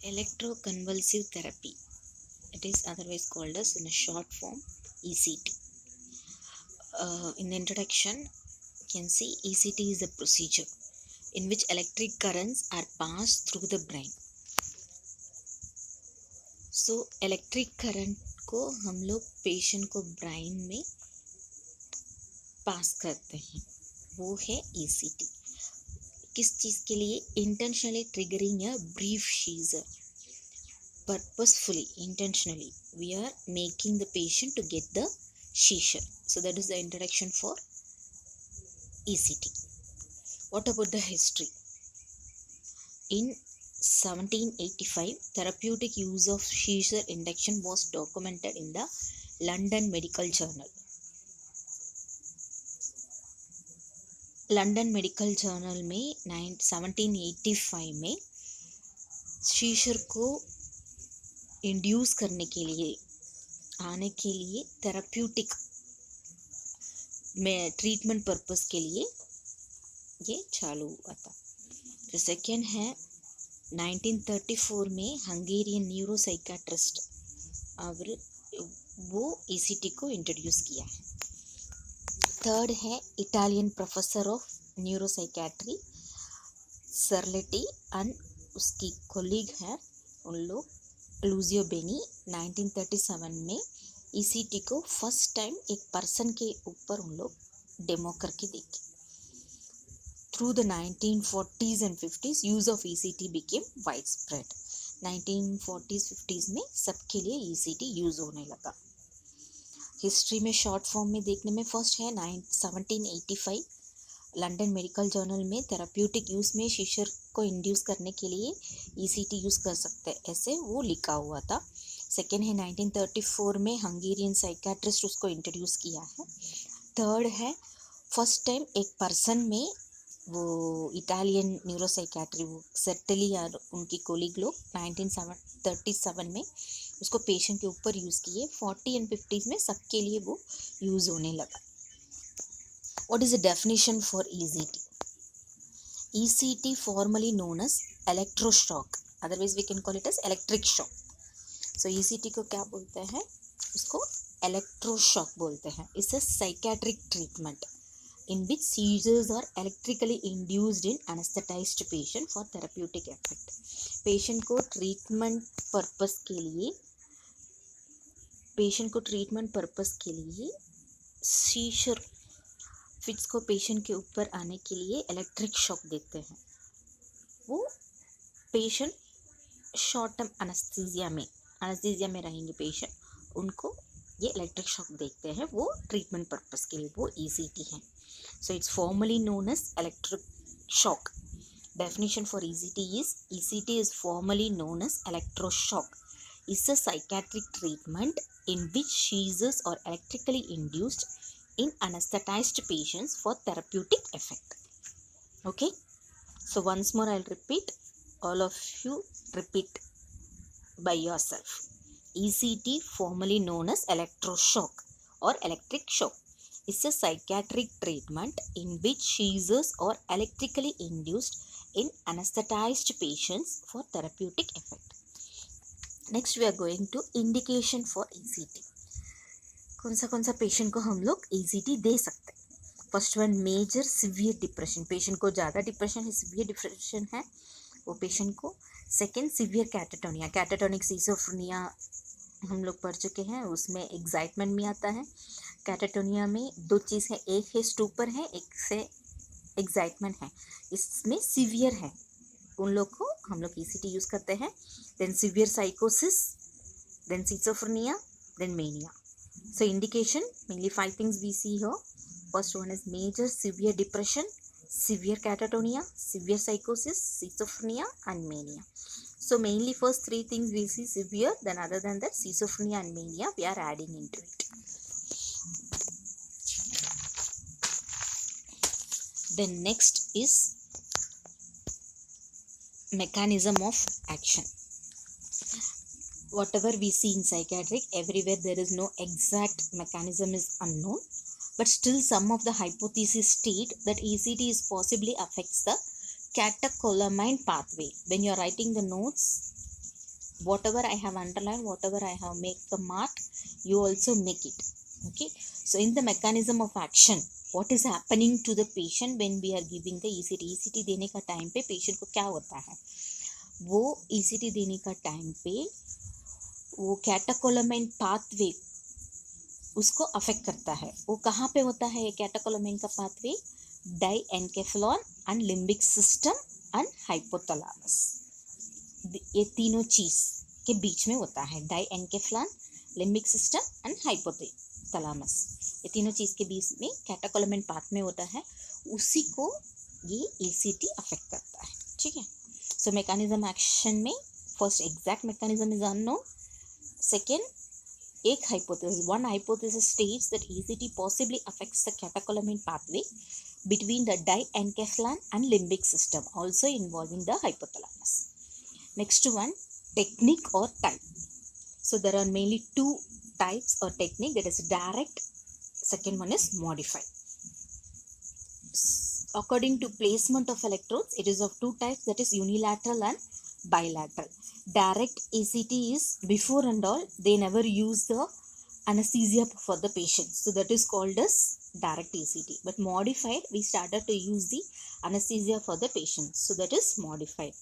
Electroconvulsive therapy. It is otherwise called as in a short form ECT. In the introduction, you can see ECT is a procedure in which electric currents are passed through the brain. So electric current को हम लोग patient को brain में पास करते हैं, वो है ECT. किस चीज़ के लिए? Intentionally triggering a brief seizure. Purposefully, intentionally, we are making the patient to get the seizure. So that is the introduction for ECT. What about the history? In 1785, therapeutic use of seizure induction was documented in the London Medical Journal. London medical journal में 1785 में scissor को induce करने के लिए आने के लिए therapeutic में ट्रीटमेंट पर्पस के लिए ये चालू हुआ था. तो सेकेंड है 1934 में हंगेरियन न्यूरोसाइकाट्रिस्ट और वो ECT को इंट्रोड्यूस किया है. थर्ड है इटालियन प्रोफेसर ऑफ न्यूरोसाइकेट्री सर्लेटी एंड उसकी कोलीग है उन लोग लूजियो बेनी. 1937 में ECT को फर्स्ट टाइम एक पर्सन के ऊपर उन लोग डेमो करके देखे. Through the 1940s and 50s use of ECT became widespread. 1940s 50s में सबके लिए ECT यूज होने लगा. हिस्ट्री में शॉर्ट फॉर्म में देखने में फर्स्ट है 1785 लंदन मेडिकल जर्नल में थेराप्यूटिक यूज़ में सीजर को इंड्यूस करने के लिए ECT यूज़ कर सकते हैं, ऐसे वो लिखा हुआ था. सेकेंड है 1934 में हंगेरियन साइकाट्रिस्ट उसको इंट्रोड्यूस किया है. थर्ड है फर्स्ट टाइम एक पर्सन में वो इटालियन न्यूरोसाइकेट्री वो सर्टेली और उनकी कोलीग लोग 1937 में उसको पेशेंट के ऊपर यूज़ किए. 40 and 50s में सबके लिए वो यूज़ होने लगा. What is the definition for ECT? ECT formerly known as electroshock. Otherwise we can call it as electric shock. So ECT को क्या बोलते हैं? उसको electroshock बोलते हैं. It's a psychiatric treatment in which seizures are electrically induced in anesthetized patient for therapeutic effect. Patient को treatment purpose के लिए सीजर फिट्स को पेशेंट के ऊपर आने के लिए इलेक्ट्रिक शॉक देते हैं. वो पेशेंट शॉर्ट टर्म अनेस्थीसिया में रहेंगे पेशेंट, उनको ये इलेक्ट्रिक शॉक देखते हैं वो ट्रीटमेंट पर्पस के लिए, वो ECT है. So it's formally known as electric shock. Definition for ECT is formally known as electroshock. It's a psychiatric treatment in which seizures are electrically induced in anesthetized patients for therapeutic effect. Okay? So once more I'll repeat. All of you repeat by yourself. ECT, formerly known as electroshock or electric shock, is a psychiatric treatment in which seizures are electrically induced in anesthetized patients for therapeutic effect. Next we are going to indication for ECT. कौन सा patient को हम लोग ECT दे सकते हैं? First one major severe depression. Patient को ज़्यादा डिप्रेशन है, सिवियर डिप्रेशन है वो पेशेंट को. Second severe catatonia. Catatonic schizophrenia हम लोग पढ़ चुके हैं, उसमें एक्साइटमेंट में आता है. कैटाटोनिया में दो चीज़ है, एक है स्टूपर है, एक से एक्साइटमेंट है. इसमें सीवियर है, उन लोग को हम लोग ECT यूज़ करते हैं. देन सीवियर साइकोसिस, then schizophrenia, then mania. So indication, mainly 5 things we see here. First one is major severe depression, severe catatonia, severe psychosis, schizophrenia and mania. So mainly first 3 things we see severe, then other than that schizophrenia and mania we are adding into it. Then next is mechanism of action. Whatever we see in psychiatric, everywhere there is no exact mechanism is unknown, but still some of the hypotheses state that ECT is possibly affects the catecholamine pathway. When you are writing the notes, whatever I have underlined, whatever I have make the mark, you also make it. Okay, so in the mechanism of action, what is happening to the patient when we are giving the ECT? ECT देने का time पे patient को क्या होता है? वो ECT देने का टाइम पे वो कैटेकोलामाइन पाथवे उसको अफेक्ट करता है. वो कहाँ पे होता है ये कैटेकोलामाइन का pathway? Diencephalon and limbic system and hypothalamus, ये तीनों चीज के बीच में होता है. Diencephalon, limbic system and hypothalamus, ये तीनों चीज के बीच में कैटेकोलामाइन पाथ में होता है. उसी को ये ECT अफेक्ट करता है. ठीक है. सो मैकेनिज्म एक्शन में first exact mechanism is unknown. Second, एक hypothesis, one hypothesis states that ECT possibly affects the catecholamine pathway between the diencephalon and limbic system, also involving the hypothalamus. Next one, technique or type. So there are mainly two types or technique, that is direct, second one is modified. According to placement of electrodes, it is of two types, that is unilateral and bilateral. Direct ECT is before and all they never use the anesthesia for the patient, so that is called as direct ECT. But modified, we started to use the anesthesia for the patient, so that is modified.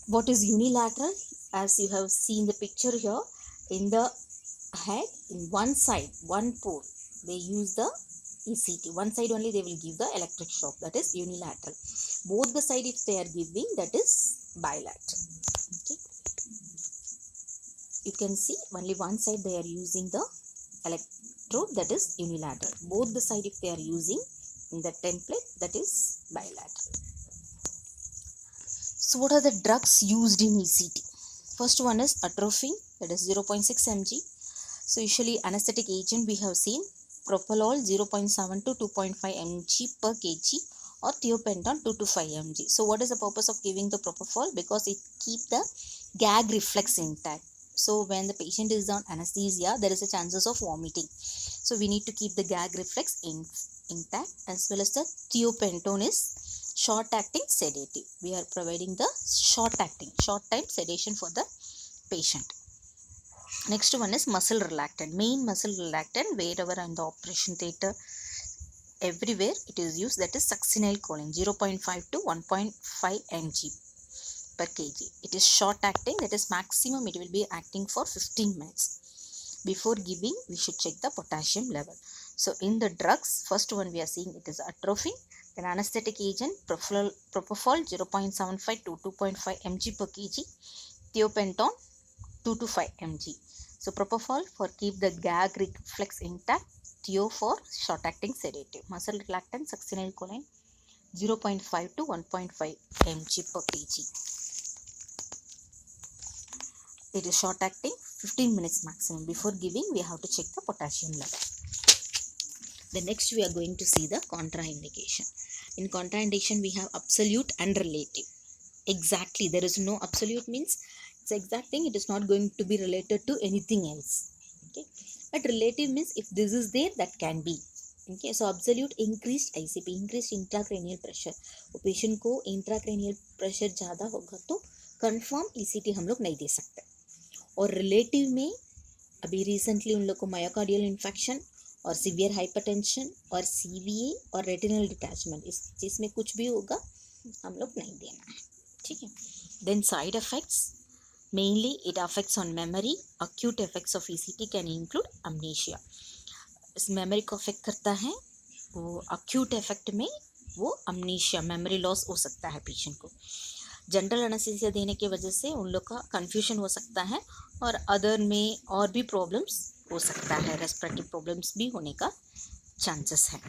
What is unilateral? As you have seen the picture here, in the head, in one side, one pole, they use the ECT. One side only they will give the electric shock, that is unilateral. Both the side if they are giving, that is bilateral. Okay. You can see only one side they are using the electrode, that is unilateral. Both the side if they are using in the template, that is bilateral. So what are the drugs used in ECT? First one is atropine, that is 0.6 mg. So usually anesthetic agent we have seen propofol 0.7 to 2.5 mg per kg or thiopental 2 to 5 mg. So what is the purpose of giving the propofol? Because it keep the gag reflex intact. So when the patient is on anesthesia, there is a chances of vomiting. So we need to keep the gag reflex intact, as well as the thiopentone is short acting sedative. We are providing the short time sedation for the patient. Next one is muscle relaxant. Main muscle relaxant wherever in the operation theatre, everywhere it is used, that is succinylcholine 0.5 to 1.5 mg per kg. It is short acting, that is maximum it will be acting for 15 minutes. Before giving, we should check the potassium level. So in the drugs, first one we are seeing it is atropine, then anesthetic agent propofol 0.75 to 2.5 mg per kg, thiopental 2 to 5 mg. So propofol for keep the gag reflex intact, Thio for short acting sedative. Muscle relaxant succinylcholine 0.5 to 1.5 mg per kg. It is short acting, 15 minutes maximum. Before giving, we have to check the potassium level. The next we are going to see the contraindication. In contraindication, we have absolute and relative. Exactly, there is no absolute means it's exact thing, it is not going to be related to anything else. Okay, but relative means if this is there, that can be. Okay, so absolute increased ICP, increased intracranial pressure. वो patient को intracranial pressure ज़्यादा होगा तो confirm ECT हम लोग नहीं दे सकते. और रिलेटिव में अभी रिसेंटली उन लोग को मायोकार्डियल इन्फेक्शन और सीवियर हाइपरटेंशन और CVA और रेटिनल डिटैचमेंट, इस चीज़ में कुछ भी होगा हम लोग नहीं देना है. ठीक है. Then side effects, mainly it affects on memory. Acute effects of ECT can include amnesia. इस मेमोरी को अफेक्ट करता है. वो अक्यूट इफेक्ट में वो अमनेशिया, मेमोरी लॉस हो सकता है पेशेंट को. जनरल एनेस्थीसिया देने की वजह से उन लोग का कन्फ्यूजन हो सकता है और अदर में और भी प्रॉब्लम्स हो सकता है, रेस्पिरेटरी प्रॉब्लम्स भी होने का चांसेस है.